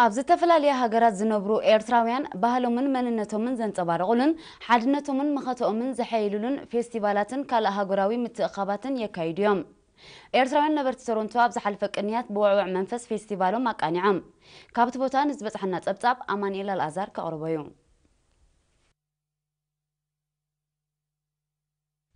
ኣብዚ ተፈላለየ ሃገራት ዝነብሩ ኤርትራውያን ባህሎምን መንነቶምን ዘንጸባርቑሉን ሓድነቶምን መኸተኦምን ዘሐይሉሉን ፌስቲቫላትን ካልእ ሃገራዊ ምትእኻባትን የካይዱ እዮም። ኤርትራውያን ነበርቲ ቶሮንቶ ኣብ ዝሓለፈ ቅንያት ብውዕውዕ መንፈስ ፌስቲቫሎም ኣቃኒዖም። ካብቲ ቦታ ንዝበፅሐና ጸብጻብ ኣማንኤል ኣልኣዛር ከቕርቦ እዩ።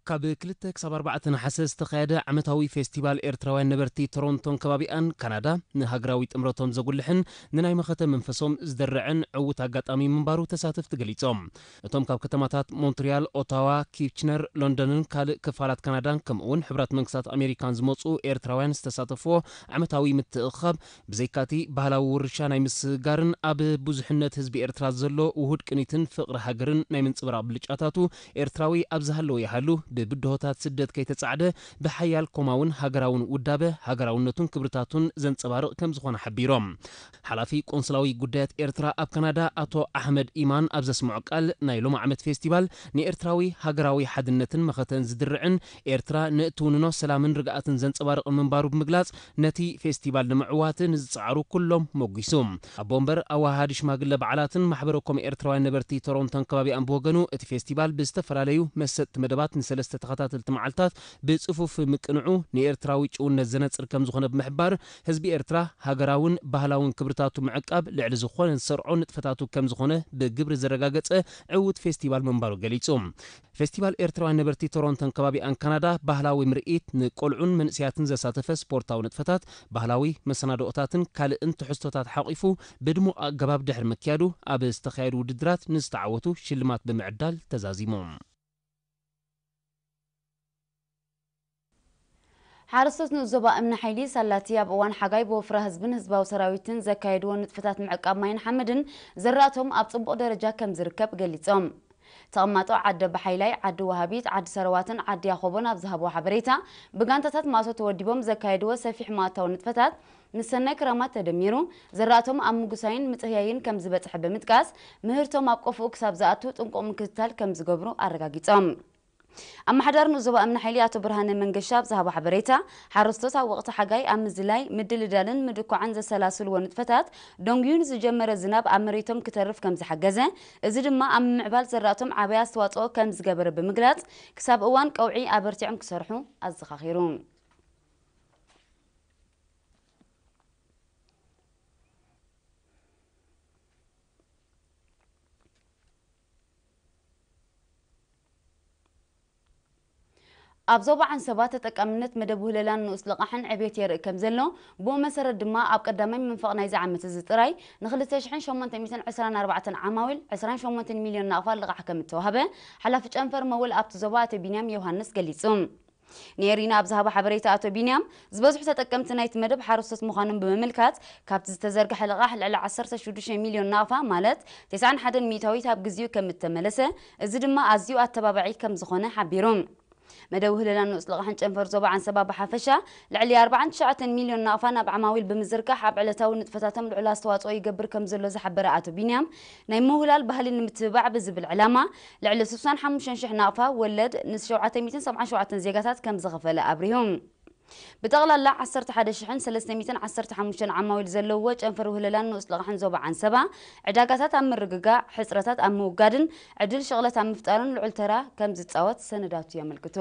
ካብ 2 ክሳብ 4 ነሓሰ ዝተኻየደ ዓመታዊ ፌስቲቫል ኤርትራውያን ነበርቲ ቶሮንቶን ከባቢኣን ካናዳ ንሃገራዊ ጥምረቶም ዘጉልሕን ንናይ መኸተ መንፈሶም ዝደርዕን ዕውት ኣጋጣሚ ምንባሩ ተሳተፍቲ ገሊፆም። እቶም ካብ ከተማታት ሞንትሪያል፣ ኦታዋ፣ ኪችነር፣ ሎንደንን ካልእ ክፋላት ካናዳን ከምኡውን ሕብራት መንግስታት ኣሜሪካን ዝመፁ ኤርትራውያን ዝተሳተፍዎ ዓመታዊ ምትእኻብ ብዘይካቲ ባህላዊ ውርሻ ናይ ምስጋርን ኣብ ብዙሕነት ህዝቢ ኤርትራ ዘሎ ውሁድ ቅኒትን ፍቕሪ ሃገርን ናይ ምንጽብራቕ ብልጫታቱ ኤርትራዊ ኣብ ዝሃለወ ይሃሉ ብብድሆታት ስደት ከይተጻዕደ ብሓያል ኮማውን ሃገራውን ውዳበ ሃገራውነቱን ክብርታቱን ዘንጸባርቕ ከም ዝኾነ ሓቢሮም። ሓላፊ ቆንስላዊ ጉዳያት ኤርትራ ኣብ ካናዳ ኣቶ ኣሕመድ ኢማን ኣብ ዘስምዖ ቃል ናይ ሎሚ ዓመት ፌስቲቫል ንኤርትራዊ ሃገራዊ ሓድነትን መኸተን ዝድርዕን ኤርትራ ንእትውንኖ ሰላምን ርግኣትን ዘንጸባርቕ ምንባሩ ብምግላጽ ነቲ ፌስቲቫል ንምዕዋት ንዝፀዓሩ ኩሎም መጒሱ። ኣብ ቦምበር ኣዋሃዲ ሽማግለ በዓላትን ማሕበረኮም ኤርትራውያን ነበርቲ ቶሮንቶን ከባቢኣን ብወገኑ እቲ ፌስቲቫል ብዝተፈላለዩ መሰጥቲ መደባት ንሰለስተ ተኸታተልቲ መዓልታት ብጽፉፍ ምቅንዑ ንኤርትራዊ ጭውነት ዘነጽር ከም ዝኾነ ብምሕባር ህዝቢ ኤርትራ ሃገራውን ባህላውን ክብርታቱ ምዕቃብ ልዕሊ ዝኾነ ዝሰርዖ ንጥፈታቱ ከም ዝኾነ ብግብሪ ዘረጋገጸ ዕውት ፌስቲቫል ምንባሩ ገሊጹ። ፌስቲቫል ኤርትራውያን ነበርቲ ቶሮንቶን ከባቢኣን ካናዳ ባህላዊ ምርኢት ንቆልዑን መንእስያትን ዘሳተፈ ስፖርታዊ ንጥፈታት ባህላዊ መሰናዶኦታትን ካልእን ትሕዝቶታት ሓቂፉ ብድሙቕ ኣገባብ ድሕሪ ምክያዱ ኣብ ዝተኻየዱ ውድድራት ንዝተዓወቱ ሽልማት ብምዕዳል ተዛዚሞም። ሓረስቶት ንዞባ እምነ ሓይሊ ሳላቲ ኣብ እዋን ሓጋይ ብወፍራ ህዝብን ህዝባዊ ሰራዊትን ዘካየድዎ ንጥፈታት ምዕቃብ ማይን ሓመድን ዘራእቶም ኣብ ጽቡቕ ደረጃ ከም ዝርከብ ገሊጾም። ተቐማጦ ዓዲ በሓይላይ ዓዲ ወሃቢት ዓዲ ሰረዋትን ዓዲ ያኾቦን ኣብ ዝሃብዎ ሓበሬታ ብጋንታታት ማእቶ ተወዲቦም ዘካየድዎ ሰፊሕ ማእታዊ ንጥፈታት ንሰናይ ክራማት ተደሚሩ ዘራእቶም ኣብ ምጉሳይን ምጽህያይን ከም ዝበጽሐ ብምጥቃስ ምህርቶም ኣብ ቆፍኡ ክሳብ ዝኣቱ ጥንቁቕ ምክትታል ከም ዝገብሩ ኣረጋጊጾም። ኣመሓዳር ንዞባ እምነ ሓይሊ ኣቶ ብርሃነ መንገሻ ብዝሃቦ ሓበሬታ ሓረስቶት ኣብ ወቕቲ ሓጋይ ኣብ ምዝላይ ምድልዳልን ምድኳዓን ዘሰላስልዎ ንጥፈታት ደንጉዩን ዝጀመረ ዝናብ ኣብ መሬቶም ክተርፍ ከም ዝሓገዘ እዚ ድማ ኣብ ምዕባል ዘራእቶም ዓበይ ኣስተዋጽኦ ከም ዝገበረ ብምግላጽ ክሳብ እዋን ቀውዒ ኣበርቲዖም ክሰርሑ ኣዘኻኺሩ። ኣብ ዞባ ዓንሰባ ተጠቃምነት መደብ ውህለላን ንኡስ ልቓሕን ዕብየት የርኢ ከም ዘሎ ብኡ መሰረት ድማ ኣብ ቀዳማይ መንፈቕ ናይዚ ዓመት እዚ ጥራይ ን2824 ዓማዊል 28 ሚልዮን ናቕፋ ልቓሕ ከም እተዋህበ ሓላፊ ጨንፈር መውል ኣብቲ ዞባ ኣቶ ቢንያም ዮሃንስ ገሊጹ። ነሪና ኣብ ዝሃቦ ሓበሬታ ኣቶ ቢንያም ዝበዝሑ ተጠቀምቲ ናይቲ መደብ ሓረስቶት ምዃኖም ብምምልካት ካብቲ ዝተዘርግሐ ልቓሕ ልዕሊ 16 ሚልዮን ናቕፋ ማለት 91 ሚእታዊት ኣብ ግዚኡ ከም እተመለሰ እዚ ድማ ኣዝዩ ኣተባባዒ ከም ዝኾነ ሓቢሮም። መደብ ውህለላን ንኡስ ልቓሕን ጨንፈር ዞባ ዓንሰባ ብሓፈሻ ልዕሊ 49 ሚልዮን ናቕፋ ናብ ዓማዊል ብምዝርጋሕ ኣብ ዕለታዊ ንጥፈታቶም ልዑል ኣስተዋጽኦ ይገብር ከም ዘሎ ዝሓበረ ኣቶ ቢንያም ናይ ምውህላል ባህሊ ንምትብባዕ ብዝብል ዕላማ ልዕሊ 65,000 ናቕፋ ወለድ ን777 ዜጋታት ከም ዝኸፈለ ኣብሪሆም። ብጠቕላላ 11,315 ዓማዊል ዘለዎ ጨንፈር ውህለላን ንኡስ ልቓሕን ዞባ ዓንሰባ ዕዳጋታት ኣብ ምርግጋዕ ሕፅረታት ኣብ ምውጋድን ዕድል ሸቕለት ኣብ ምፍጣርን ልዑል ተራ ከም ዝፃወት ሰነዳቱ የመልክቱ።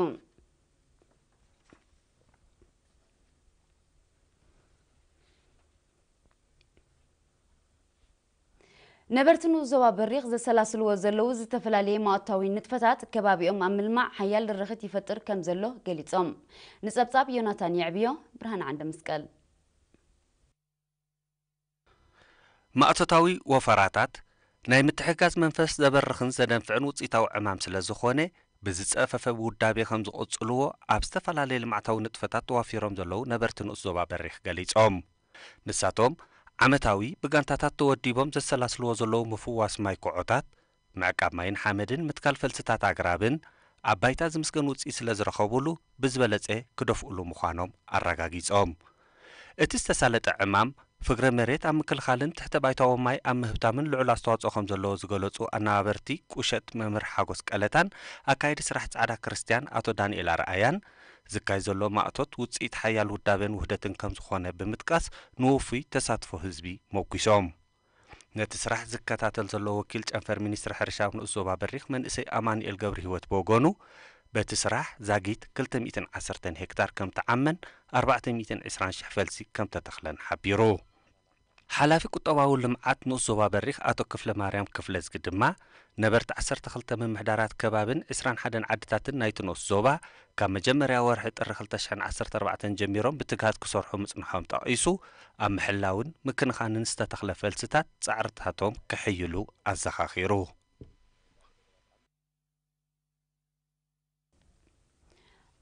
ነበርቲ ንዞባ በሪኽ ዘሰላስልዎ ዘለዉ ዝተፈላለዩ ማእታዊ ንጥፈታት ከባቢኦም ኣብ ምልማዕ ሓያል ርኽት ይፈጥር ከም ዘሎ ገሊጾም። ንጸብጻብ ዮናታን የዕብዮ ብርሃን ዓንደ መስቀል። ማእቶታዊ ወፈራታት ናይ ምትሕጋዝ መንፈስ ዘበርኽን ዘደንፍዕን ውፅኢታዊ ዕማም ስለ ዝኾነ ብዝፀፈፈ ውዳቤ ከም ዝቕጽልዎ ኣብ ዝተፈላለዩ ልምዓታዊ ንጥፈታት ተዋፊሮም ዘለዉ ነበርቲ ንኡስ ዞባ በሪኽ ገሊጾም። ንሳቶም ዓመታዊ ብጋንታታት ተወዲቦም ዘሰላስልዎ ዘለዉ ምፍዋስ ማይ ኩዖታት ምዕቃብ ማይን ሓመድን ምትካል ፈልስታት ኣግራብን ኣብ ባይታ ዝምስገን ውፅኢት ስለ ዝረኸቡሉ ብዝበለፀ ክደፍኡሉ ምዃኖም ኣረጋጊጾም። እቲ ዝተሳለጠ ዕማም ፍግረ መሬት ኣብ ምክልኻልን ትሕተ ባይታዊ ማይ ኣብ ምህብታምን ልዑል ኣስተዋጽኦ ከም ዘለዎ ዝገለጹ ኣነባበርቲ ቁሸት መምህር ሓጎስ ቀለታን ኣካይዲ ስራሕ ጻዕዳ ክርስቲያን ኣቶ ዳንኤል ኣርኣያን ዝካይ ዘሎ ማእቶት ውፅኢት ሓያል ውዳበን ውህደትን ከም ዝኾነ ብምጥቃስ ንውፉይ ተሳትፎ ህዝቢ መጉሶም نتي سراح زكاتاتل زلو وكيل جنفر مينستر حرشا نؤس زوبا بريخ من اسي أمانيኤል ገብረ ህይወት بوغونو بتي سراح زاقيت 210 هكتار كم تعمن 420 شح فلسي كم تتخلن حبيرو حلافي قطباو لمعات نؤس زوبا بريخ آتو كفل ماريام كفل زقدما نبرت 12 ممحدارات كبابن 21 عدتاتن نايت نؤس زوبا كان مجمريا ورح ጥር 2014 ጀሚሮም ብትግሃት ክሰርሑ ምጽንሖም ጠቂሱ ኣብ ምሕላውን ምክንኻንን ዝተተኽለ ፈልስታት ጻዕርታቶም ክሕይሉ ኣዘኻኺሩ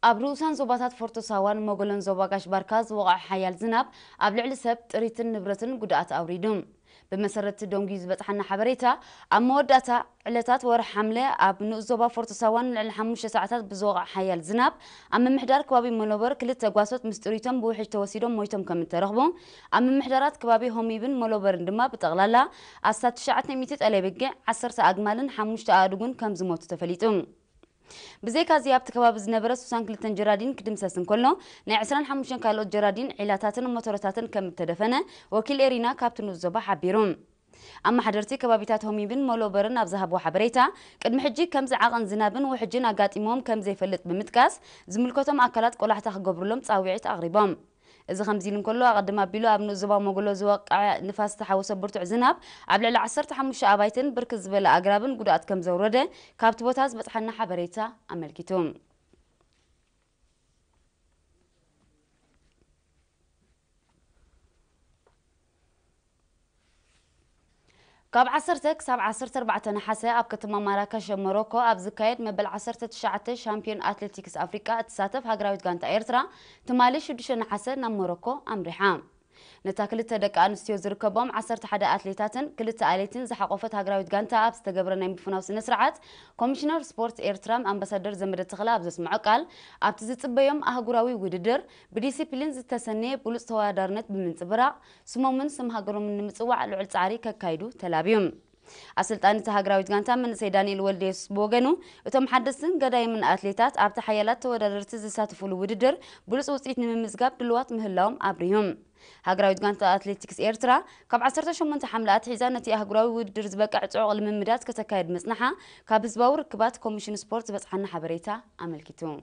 ኣብ ርእሳን ዞባታት ፎርቶሳዋን ሞጎሎን ዞባ ጋሽ ባርካ ዝወቕዐ ሓያል ዝናብ ኣብ ልዕሊ ሰብ ጥሪትን ንብረትን ጉድኣት ኣውሪዱ بمسرت دونجي زبطحنا حبريتا أما وداتا علتات ورح حملة أب نوزوبا فورتساوان للحموشة ساعات بزوغ حيال زناب أما محدار كبابي مولوبر كل تقواسات مستريتم بوحش توسيدهم مويتم كم ترغبون أما محدارات كبابي هميبن مولوبر اندما بتغلالا أسات شعاتنا ميتت ألي بقى 10 أجمالا حموشة آدوغون كم زموت تفليتون بزيك زيابت كباب زنبرة سوسان كلتن جرادين كدمساسن كله نعسران حموشن كالوت جرادين علاتاتن وموتوراتاتن كم تدفنه وكيل إرينا كابتن الزبا حبيرون أما حضرتي كبابيتات هميبن مولوبرن أبزهب وحبريتا قد محجي كم زعاقن زنابن وحجين أقات إمام كم زي فلت بمتكاس زملكوتم أكلات قولحتا خقبرلهم تساويعيت أغربام إذا خمزين كله قدم بيلو أبنو زبا مقولو زواق نفاس تحوس برتع زناب قبل على 10 حموش أبايتن بركز بلا أقرابن قدات كم زورده كابت بوتاز بتحنا حبريتا أملكتهم كاب 10 كساب 14 نحاسة أب كتما مراكش موروكو أب زكايد مبل 19 شامبيون أتلتيكس أفريقيا تساتف هاجراويت غانتا إيرترا تمالي شدش نحاسة نام موروكو أمريحام نتاكلت دك أنستيو زركبهم 11 أتليتاتن كلت آليتين زحقوفت هاجراويت غانتا أب استجبرنا بفناوس نسرعات كوميشنر سبورت إيرترام أمباسادر زمرت تخلا أب زسمعو قال أب تزتبيهم أهجراوي وددر بديسيبلين زتسنى بولس توادرنت بمنصبرا سمومن سم هاجرو من مصوع لعل تعري ككايدو تلابيهم أسلطاني تهاجراويت غانتا من سيداني الولديس بوغنو وتم حدثن قداي من أتليتات أب تحيالات تودررت زساتفو الوددر بولس وصيت نمزقاب دلوات مهلاهم أبريهم هاجراويت غانتا أتليتيكس إيرترا كاب 18 حملات حيزانتي هاجراوي وددر زبقع عوق الممدات كتكايد مصنحة كاب زباور كبات كوميشن سبورت بصحنا حبريتا أملكتهم